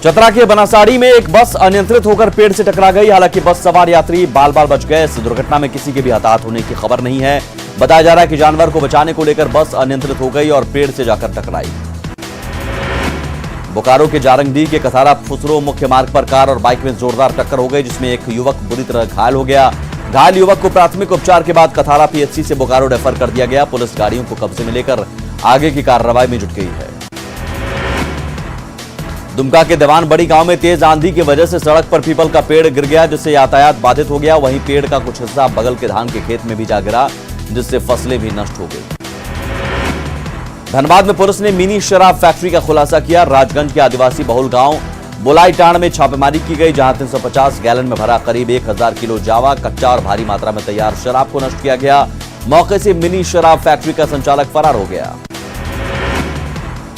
चतरा के बनासाड़ी में एक बस अनियंत्रित होकर पेड़ से टकरा गई। हालांकि बस सवार यात्री बाल बाल बच गए। इस दुर्घटना में किसी के भी हताहत होने की खबर नहीं है। बताया जा रहा है कि जानवर को बचाने को लेकर बस अनियंत्रित हो गई और पेड़ से जाकर टकराई। बोकारो के जारंगडीह के कथारा फुसरो मुख्य मार्ग पर कार और बाइक में जोरदार टक्कर हो गई, जिसमें एक युवक बुरी तरह घायल हो गया। घायल युवक को प्राथमिक उपचार के बाद कथारा पीएचसी से बोकारो रेफर कर दिया गया। पुलिस गाड़ियों को कब्जे में लेकर आगे की कार्रवाई में जुट गई है। दुमका के देवान बड़ी गांव में तेज आंधी की वजह से सड़क पर पीपल का पेड़ गिर गया, जिससे यातायात बाधित हो गया। वहीं पेड़ का कुछ हिस्सा बगल के धान के खेत में भी जा गिरा, जिससे फसलें भी नष्ट हो गई। धनबाद में पुलिस ने मिनी शराब फैक्ट्री का खुलासा किया। राजगंज के आदिवासी बहुल गांव बोलाईटाण में छापेमारी की गई, जहां 350 गैलन में भरा करीब 1000 किलो जावा, कच्चा और भारी मात्रा में तैयार शराब को नष्ट किया गया। मौके से मिनी शराब फैक्ट्री का संचालक फरार हो गया।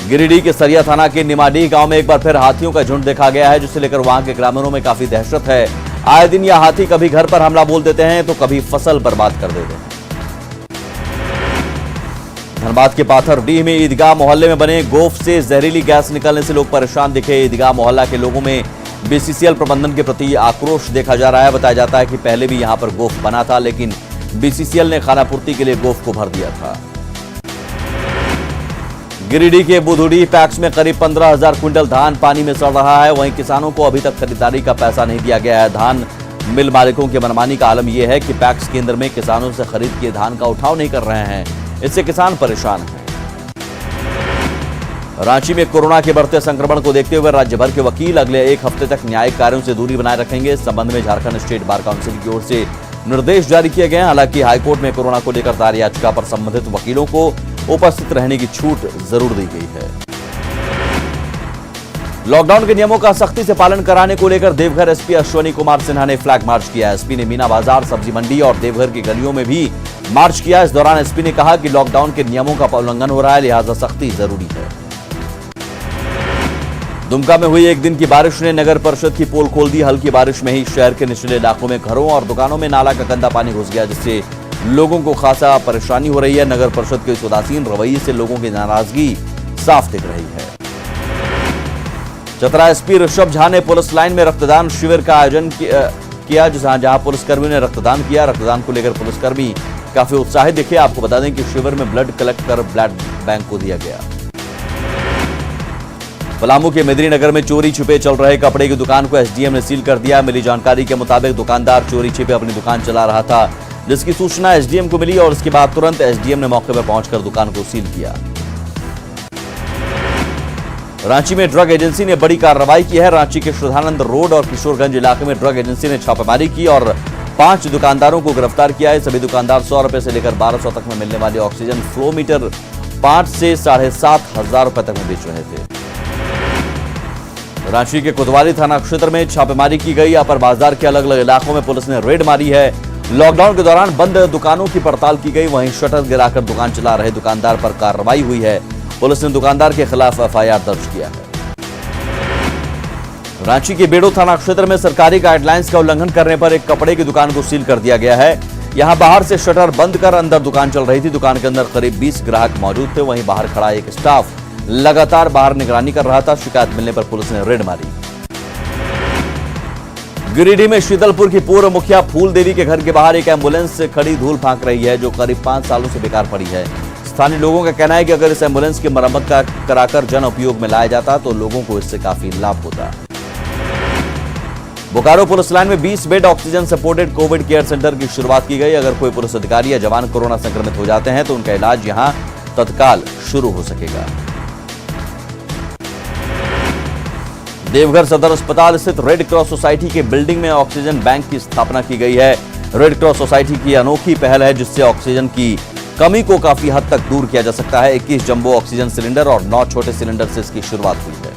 गिरिडीह के सरिया थाना के निमाडीह गांव में एक बार फिर हाथियों का झुंड देखा गया है, जिसे लेकर वहां के ग्रामीणों में काफी दहशत है। आए दिन यह हाथी कभी घर पर हमला बोल देते हैं तो कभी फसल बर्बाद कर देते हैं। धनबाद के पाथरडीह में ईदगाह मोहल्ले में बने गोफ से जहरीली गैस निकलने से लोग परेशान दिखे। ईदगाह मोहल्ला के लोगों में बीसीसीएल प्रबंधन के प्रति आक्रोश देखा जा रहा है। बताया जाता है कि पहले भी यहां पर गोफ बना था, लेकिन बीसीसीएल ने खानापूर्ति के लिए गोफ को भर दिया था। गिरिडीह के बुधुड़ी पैक्स में करीब 15,000 क्विंटल धान पानी में सड़ रहा है। वहीं किसानों को अभी तक खरीदारी का पैसा नहीं दिया गया है। धान मिल मालिकों के मनमानी का आलम यह है कि पैक्स केंद्र में किसानों से खरीद के धान का उठाव नहीं कर रहे हैं। इससे किसान परेशान हैं। रांची में कोरोना के बढ़ते संक्रमण को देखते हुए राज्य भर के वकील अगले एक हफ्ते तक न्यायिक कार्यों से दूरी बनाए रखेंगे। इस संबंध में झारखंड स्टेट बार काउंसिल की ओर से निर्देश जारी किए गए हैं। हालांकि हाईकोर्ट में कोरोना को लेकर दायर याचिका पर संबंधित वकीलों को उपस्थित रहने की छूट जरूर दी गई है। लॉकडाउन के नियमों का सख्ती से पालन कराने को लेकर देवघर एसपी अश्वनी कुमार सिन्हा ने फ्लैग मार्च किया। एसपी ने मीना बाजार, सब्जी मंडी और देवघर की गलियों में भी मार्च किया। इस दौरान एसपी ने कहा कि लॉकडाउन के नियमों का उल्लंघन हो रहा है, लिहाजा सख्ती जरूरी है। दुमका में हुई एक दिन की बारिश ने नगर परिषद की पोल खोल दी। हल्की बारिश में ही शहर के निचले इलाकों में घरों और दुकानों में नाला का गंदा पानी घुस गया, जिससे लोगों को खासा परेशानी हो रही है। नगर परिषद के इस उदासीन रवैये से लोगों की नाराजगी साफ दिख रही है। चतरा एसपी ऋषभ झा ने पुलिस लाइन में रक्तदान शिविर का आयोजन किया, जहां पुलिसकर्मियों ने रक्तदान किया। रक्तदान को लेकर पुलिसकर्मी काफी उत्साहित दिखे। आपको बता दें कि शिविर में ब्लड कलेक्ट कर ब्लड बैंक को दिया गया। पलामू के मेदिनीनगर में चोरी छिपे चल रहे कपड़े की दुकान को एसडीएम ने सील कर दिया। मिली जानकारी के मुताबिक दुकानदार चोरी छिपे अपनी दुकान चला रहा था, जिसकी सूचना एसडीएम को मिली और इसके बाद तुरंत एसडीएम ने मौके पर पहुंचकर दुकान को सील किया। रांची में ड्रग एजेंसी ने बड़ी कार्रवाई की है। रांची के श्रद्धानंद रोड और किशोरगंज इलाके में ड्रग एजेंसी ने छापेमारी की और 5 दुकानदारों को गिरफ्तार किया है। सभी दुकानदार 100 रुपए से लेकर 1200 तक में मिलने वाले ऑक्सीजन फ्लो मीटर 5 से 7,500 रुपए तक में बेच रहे थे। रांची के कोतवाली थाना क्षेत्र में छापेमारी की गई। अपर बाजार के अलग अलग इलाकों में पुलिस ने रेड मारी है। लॉकडाउन के दौरान बंद दुकानों की पड़ताल की गई। वहीं शटर गिराकर दुकान चला रहे दुकानदार पर कार्रवाई हुई है। पुलिस ने दुकानदार के खिलाफ एफआईआर दर्ज किया है। रांची के बेड़ो थाना क्षेत्र में सरकारी गाइडलाइंस का उल्लंघन करने पर एक कपड़े की दुकान को सील कर दिया गया है। यहां बाहर से शटर बंद कर अंदर दुकान चल रही थी। दुकान के अंदर करीब 20 ग्राहक मौजूद थे। वहीं बाहर खड़ा एक स्टाफ लगातार बाहर निगरानी कर रहा था। शिकायत मिलने पर पुलिस ने रेड मारी। गिरिडीह में शीतलपुर की पूर्व मुखिया फूल देवी के घर के बाहर एक एम्बुलेंस खड़ी धूल फांक रही है, जो करीब 5 सालों से बेकार पड़ी है। स्थानीय लोगों का कहना है कि अगर इस एम्बुलेंस की मरम्मत कराकर जन उपयोग में लाया जाता तो लोगों को इससे काफी लाभ होता। बोकारो पुलिस लाइन में 20 bed oxygen supported Covid care centre की शुरुआत की गई। अगर कोई पुलिस अधिकारी या जवान कोरोना संक्रमित हो जाते हैं तो उनका इलाज यहां तत्काल शुरू हो सकेगा। देवघर सदर अस्पताल स्थित रेड क्रॉस सोसाइटी के बिल्डिंग में ऑक्सीजन बैंक की स्थापना की गई है। रेड क्रॉस सोसाइटी की अनोखी पहल है, जिससे ऑक्सीजन की कमी को काफी हद तक दूर किया जा सकता है। 21 जंबो ऑक्सीजन सिलेंडर और 9 छोटे सिलेंडर से इसकी शुरुआत हुई है।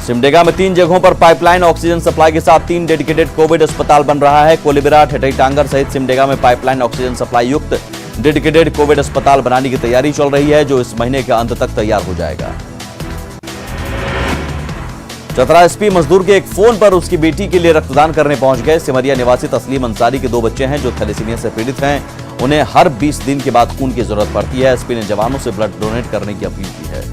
सिमडेगा में 3 जगहों पर पाइपलाइन ऑक्सीजन सप्लाई के साथ 3 डेडिकेटेड कोविड अस्पताल बन रहा है। कोलीबिरा, ठेठई टांगर सहित सिमडेगा में पाइपलाइन ऑक्सीजन सप्लाई युक्त डेडिकेटेड कोविड अस्पताल बनाने की तैयारी चल रही है, जो इस महीने के अंत तक तैयार हो जाएगा। चतरा एसपी मजदूर के एक फोन पर उसकी बेटी के लिए रक्तदान करने पहुंच गए। सिमरिया निवासी तस्लीम अंसारी के 2 बच्चे हैं जो थैलेसीमिया से पीड़ित हैं। उन्हें हर 20 दिन के बाद खून की जरूरत पड़ती है। एसपी ने जवानों से ब्लड डोनेट करने की अपील की है।